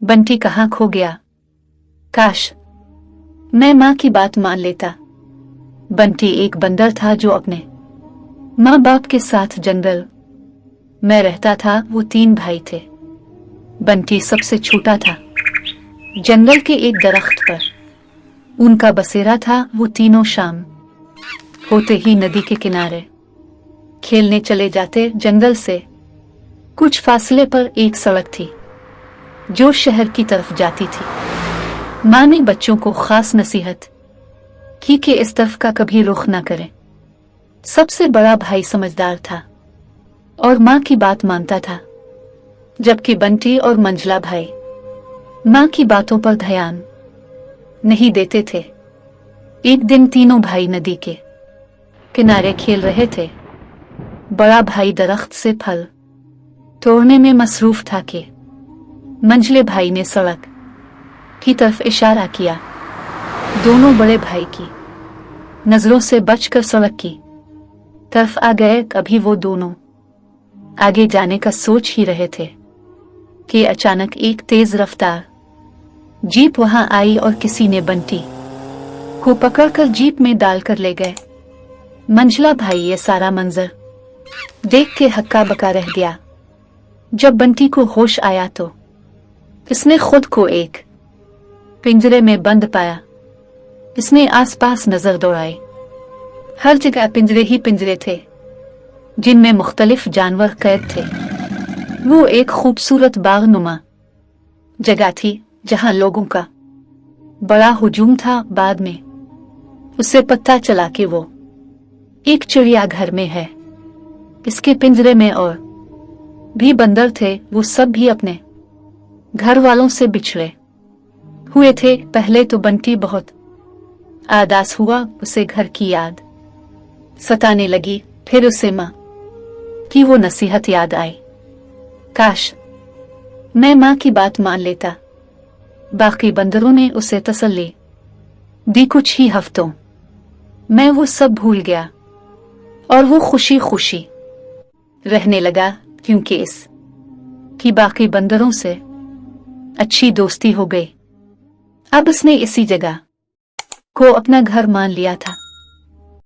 बंटी कहाँ खो गया? काश मैं माँ की बात मान लेता। बंटी एक बंदर था जो अपने माँ बाप के साथ जंगल में रहता था। वो 3 भाई थे। बंटी सबसे छोटा था। जंगल के एक दरख्त पर उनका बसेरा था। वो तीनों शाम होते ही नदी के किनारे खेलने चले जाते। जंगल से कुछ फासले पर एक सड़क थी जो शहर की तरफ जाती थी। माँ ने बच्चों को खास नसीहत की कि इस तरफ का कभी रुख ना करें। सबसे बड़ा भाई समझदार था और माँ की बात मानता था, जबकि बंटी और मंझला भाई माँ की बातों पर ध्यान नहीं देते थे। एक दिन तीनों भाई नदी के किनारे खेल रहे थे। बड़ा भाई दरख्त से फल तोड़ने में मसरूफ था कि मंझले भाई ने सड़क की तरफ इशारा किया। दोनों बड़े भाई की नजरों से बचकर सड़क की तरफ आ गए। कभी वो दोनों आगे जाने का सोच ही रहे थे कि अचानक एक तेज रफ्तार जीप वहां आई और किसी ने बंटी को पकड़कर जीप में डालकर ले गए। मंझला भाई ये सारा मंजर देख के हक्का बक्का रह गया। जब बंटी को होश आया तो इसने खुद को एक पिंजरे में बंद पाया। इसने आसपास नजर दौड़ाई। हर जगह पिंजरे ही पिंजरे थे जिनमें मुख्तलिफ जानवर कैद थे। वो एक खूबसूरत बागनुमा जगह थी जहां लोगों का बड़ा हुजूम था। बाद में उसे पता चला कि वो एक चिड़ियाघर में है। इसके पिंजरे में और भी बंदर थे। वो सब भी अपने घर वालों से बिछड़े हुए थे। पहले तो बंटी बहुत आदास हुआ। उसे घर की याद सताने लगी। फिर उसे माँ की वो नसीहत याद आई, काश मैं माँ की बात मान लेता। बाकी बंदरों ने उसे तसल्ली दी। कुछ ही हफ्तों में वो सब भूल गया और वो खुशी खुशी रहने लगा, क्योंकि इस की बाकी बंदरों से अच्छी दोस्ती हो गई। अब उसने इसी जगह को अपना घर मान लिया था।